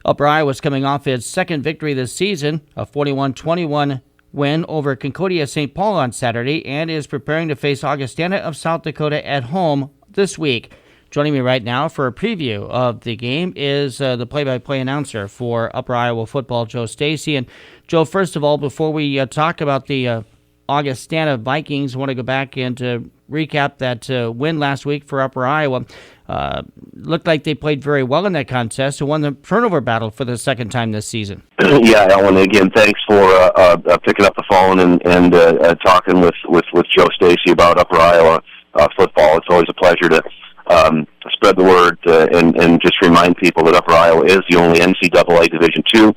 Upper Iowa's coming off its second victory this season, a 41-21 win over Concordia St. Paul on Saturday, and is preparing to face Augustana of South Dakota at home this week. Joining me right now for a preview of the game is the play-by-play announcer for Upper Iowa football, Joe Stasi. And Joe, first of all, before we talk about the Augustana Vikings, I want to go back and recap that win last week for Upper Iowa. Looked like they played very well in that contest and won the turnover battle for the second time this season. Yeah, Elwin, again, thanks for picking up the phone and talking with Joe Stasi about Upper Iowa football. It's always a pleasure to spread the word and just remind people that Upper Iowa is the only NCAA Division II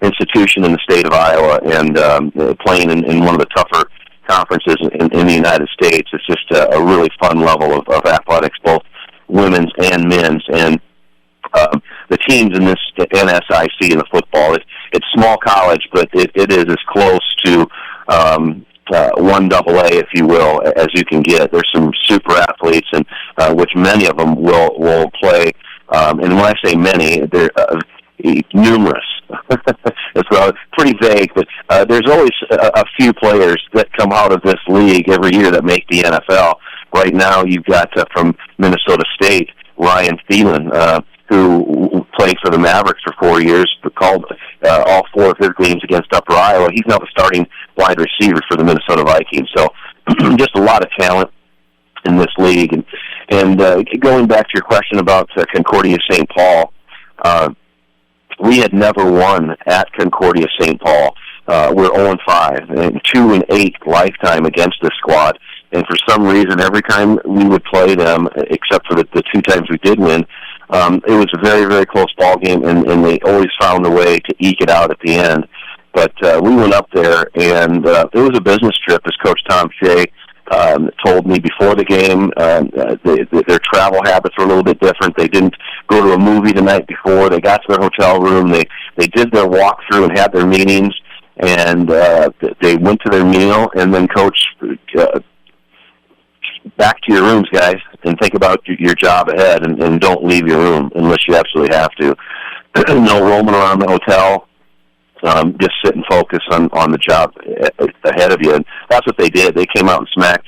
institution in the state of Iowa, and playing in one of the tougher conferences in the United States. It's just a really fun level of athletics, both women's and men's. And the teams in this NSIC in the football, it's small college, but it is as close to 1AA, if you will, as you can get. There's some super athletes, and which many of them will play. And when I say many, they're numerous. It's pretty vague, but there's always a few players that come out of this league every year that make the NFL. Right now, you've got from Minnesota State, Ryan Thielen, who played for the Mavericks for 4 years, but called all four of his games against Upper Iowa. He's now the starting wide receiver for the Minnesota Vikings. So just a lot of talent in this league. And going back to your question about Concordia St. Paul, we had never won at Concordia St. Paul. We're 0-5 and 2-8 lifetime against this squad. And for some reason, every time we would play them, except for the two times we did win, it was a very, very close ball game, and they always found a way to eke it out at the end. But we went up there, and it was a business trip, as Coach Tom Shea told me before the game. Their travel habits were a little bit different. They didn't go to a movie the night before. They got to their hotel room. They did their walkthrough and had their meetings, and they went to their meal, and then Coach, back to your rooms, guys, and think about your job ahead, and don't leave your room unless you absolutely have to. No roaming around the hotel. Just sit and focus on the job ahead of you. And that's what they did. They came out and smacked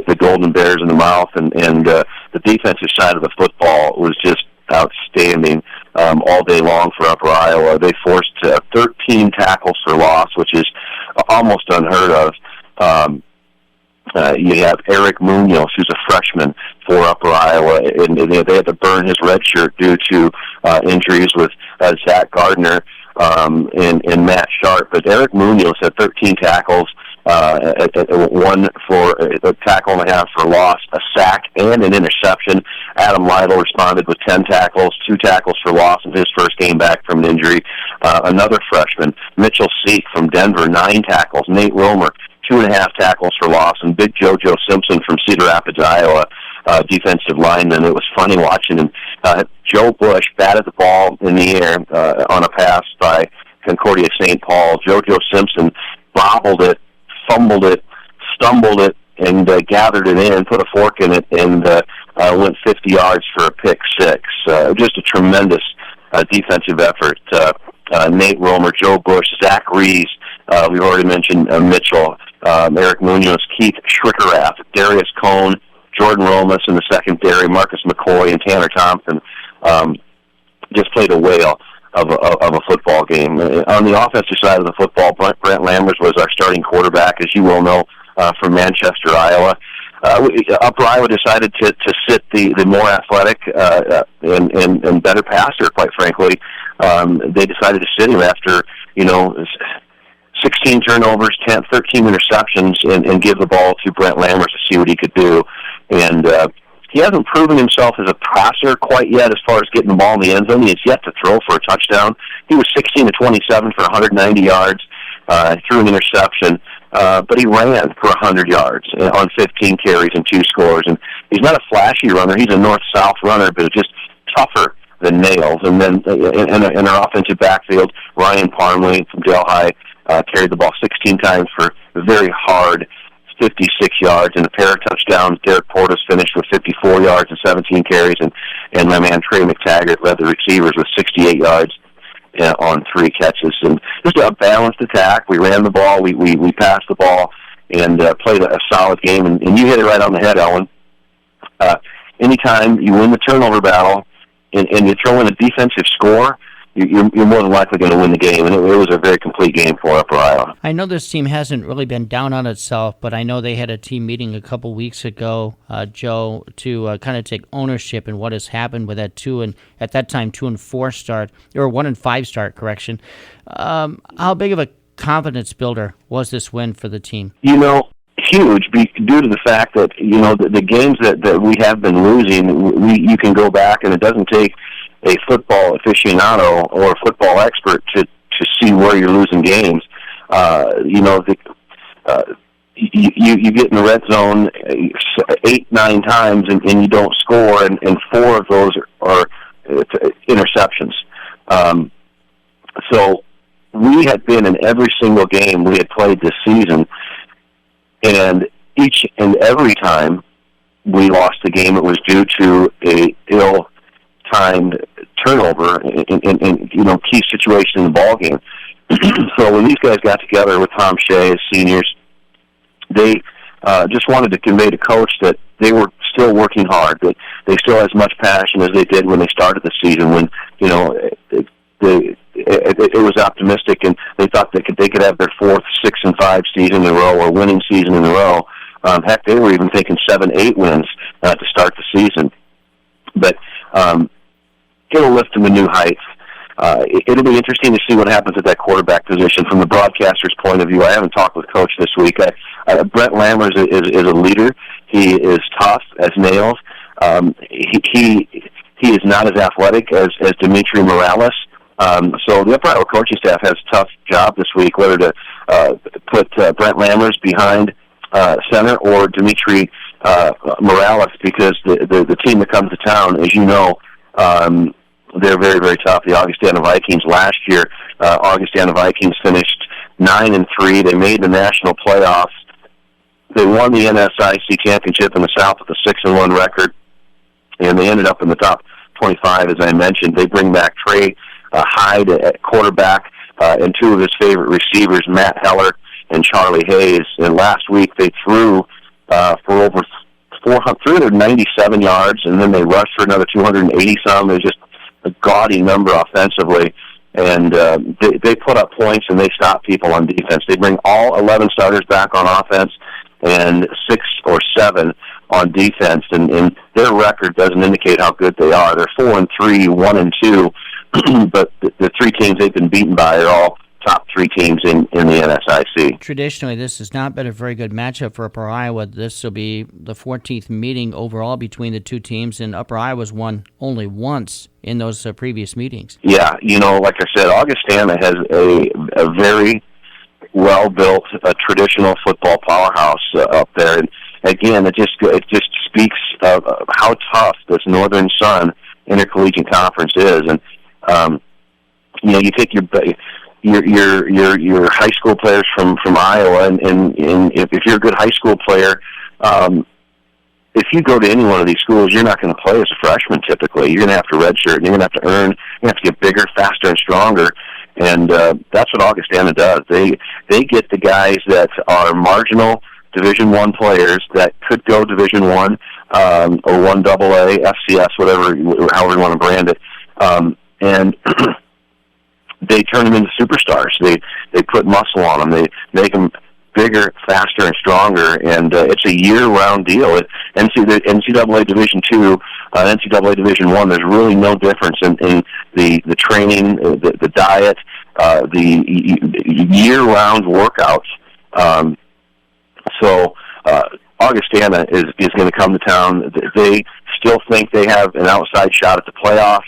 the Golden Bears in the mouth, and the defensive side of the football was just outstanding all day long for Upper Iowa. They forced 13 tackles for loss, which is almost unheard of. You have Eric Munoz, who's a freshman for Upper Iowa, and they had to burn his red shirt due to injuries with Zach Gardner and Matt Sharp. But Eric Munoz had 13 tackles, one for a tackle and a half for loss, a sack, and an interception. Adam Lytle responded with 10 tackles, 2 tackles for loss in his first game back from an injury. Another freshman, Mitchell Seek from Denver, 9 tackles. Nate Romer, 2.5 tackles for loss, and Big JoJo Simpson from Cedar Rapids, Iowa, defensive lineman. It was funny watching him. Joe Bush batted the ball in the air on a pass by Concordia St. Paul. JoJo Simpson bobbled it, fumbled it, stumbled it, and gathered it in, put a fork in it, and went 50 yards for a pick six. Just a tremendous defensive effort. Nate Romer, Joe Bush, Zach Rees, we've already mentioned Mitchell, Eric Munoz, Keith Schrickerath, Darius Cohn, Jordan Romas in the secondary, Marcus McCoy, and Tanner Thompson just played a whale of a football game. On the offensive side of the football, Brent Lammers was our starting quarterback, as you well know, from Manchester, Iowa. Upper Iowa decided to sit the more athletic and better passer, quite frankly. They decided to sit him after, 16 turnovers, 13 interceptions, and give the ball to Brent Lammers to see what he could do. And he hasn't proven himself as a passer quite yet as far as getting the ball in the end zone. He has yet to throw for a touchdown. He was 16 to 27 for 190 yards, threw an interception, but he ran for 100 yards on 15 carries and 2 scores. And he's not a flashy runner. He's a north-south runner, but just tougher than nails. And then in our offensive backfield, Ryan Parmley from Delhi carried the ball 16 times for very hard, 56 yards and a pair of touchdowns. Derek Portis finished with 54 yards and 17 carries, and my man Trey McTaggart led the receivers with 68 yards on 3 catches. And just a balanced attack. We ran the ball, we passed the ball, and played a solid game. And you hit it right on the head, Elwin. Anytime you win the turnover battle and you throw in a defensive score, you're more than likely going to win the game, and it was a very complete game for Upper Iowa. I know this team hasn't really been down on itself, but I know they had a team meeting a couple weeks ago, Joe, to kind of take ownership in what has happened with that 2-4 start, or 1-5 start, correction. How big of a confidence builder was this win for the team? Huge, due to the fact that, the games that we have been losing, you can go back, and it doesn't take a football aficionado or a football expert to see where you're losing games. You get in the red zone 8-9 times and you don't score, and 4 of those are interceptions. So we had been in every single game we had played this season, and each and every time we lost the game, it was due to a ill-timed turnover in key situation in the ball game. So when these guys got together with Tom Shea as seniors, they just wanted to convey to Coach that they were still working hard, that they still had as much passion as they did when they started the season, when it was optimistic and they thought they could have their 4th 6-5 season in a row, or winning season in a row. Heck, they were even thinking 7-8 wins to start the season. But it'll lift them to new heights. It'll be interesting to see what happens at that quarterback position. From the broadcaster's point of view, I haven't talked with Coach this week. Brent Lammers is a leader. He is tough as nails. He is not as athletic as Dimitri Morales. So the Upper Iowa coaching staff has a tough job this week, whether to put Brent Lammers behind center or Dimitri Morales, because the team that comes to town, as you know, they're very, very tough. The Augustana Vikings last year, Augustana Vikings finished 9-3. They made the national playoffs. They won the NSIC championship in the South with a 6-1 record, and they ended up in the top 25, as I mentioned. They bring back Trey Hyde at quarterback, and 2 of his favorite receivers, Matt Heller and Charlie Hayes. And last week they threw for over 397 yards, and then they rushed for another 280-some. It was just a gaudy number offensively, and they put up points and they stop people on defense. They bring all 11 starters back on offense and 6 or 7 on defense, and their record doesn't indicate how good they are. They're 4-3, 1-2, but the 3 teams they've been beaten by are all top 3 teams in the NSIC. Traditionally, this has not been a very good matchup for Upper Iowa. This will be the 14th meeting overall between the 2 teams, and Upper Iowa's won only once in those previous meetings. Yeah, like I said, Augustana has a very well-built traditional football powerhouse up there, and again, it just speaks of how tough this Northern Sun Intercollegiate Conference is. And you take your high school players from Iowa, and if you're a good high school player, if you go to any one of these schools, you're not going to play as a freshman typically. You're going to have to redshirt, and you're going to have to earn. You have to get bigger, faster, and stronger. And that's what Augustana does. They get the guys that are marginal Division I players that could go Division I or 1AA, FCS, however you want to brand it, and they turn them into superstars. They put muscle on them. They make them bigger, faster, and stronger, and it's a year-round deal. NCAA Division II, NCAA Division I, there's really no difference in the training, the diet, the year-round workouts. So Augustana is going to come to town. They still think they have an outside shot at the playoffs.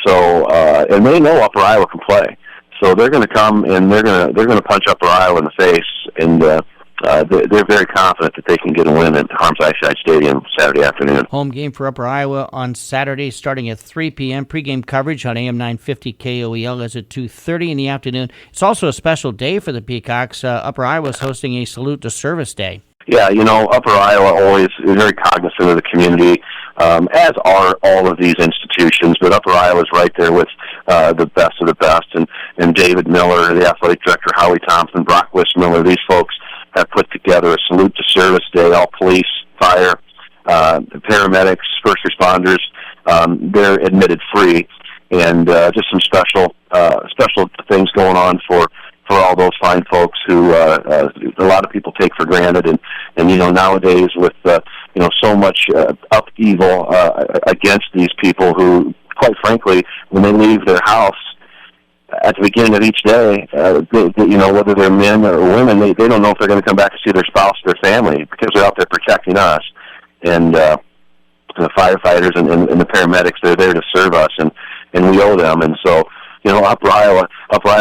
So and they know Upper Iowa can play. So they're going to come and they're going to punch Upper Iowa in the face, and they're very confident that they can get a win at Harms Eyesight Stadium Saturday afternoon. Home game for Upper Iowa on Saturday, starting at 3 p.m. Pre-game coverage on AM 950 KOEL is at 2:30 in the afternoon. It's also a special day for the Peacocks. Upper Iowa is hosting a Salute to Service Day. Yeah, Upper Iowa always is very cognizant of the community, as are all of these institutions. But Upper Iowa is right there with the best of the best. And David Miller, the athletic director, Howie Thompson, Brock Wissmiller, these folks have put together a salute to service day. All police, fire, paramedics, first responders, they're admitted free. And just some special things going on for all those fine folks who a lot of people take for granted, and nowadays with so much upheaval against these people who, quite frankly, when they leave their house at the beginning of each day, whether they're men or women, they don't know if they're going to come back to see their spouse or their family because they're out there protecting us. And the firefighters and the paramedics, they're there to serve us, and we owe them. And so, Upper Iowa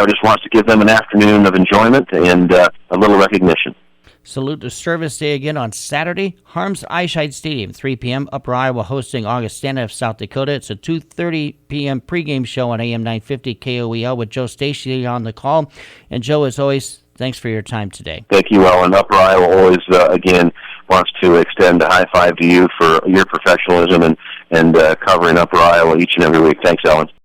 just wants to give them an afternoon of enjoyment and a little recognition. Salute to Service Day again on Saturday. Harms Eichheit Stadium, 3 p.m. Upper Iowa hosting Augustana of South Dakota. It's a 2:30 p.m. pregame show on AM 950 KOEL with Joe Stasi on the call. And Joe, as always, thanks for your time today. Thank you, Elwin. Upper Iowa always, again, wants to extend a high five to you for your professionalism and covering Upper Iowa each and every week. Thanks, Elwin.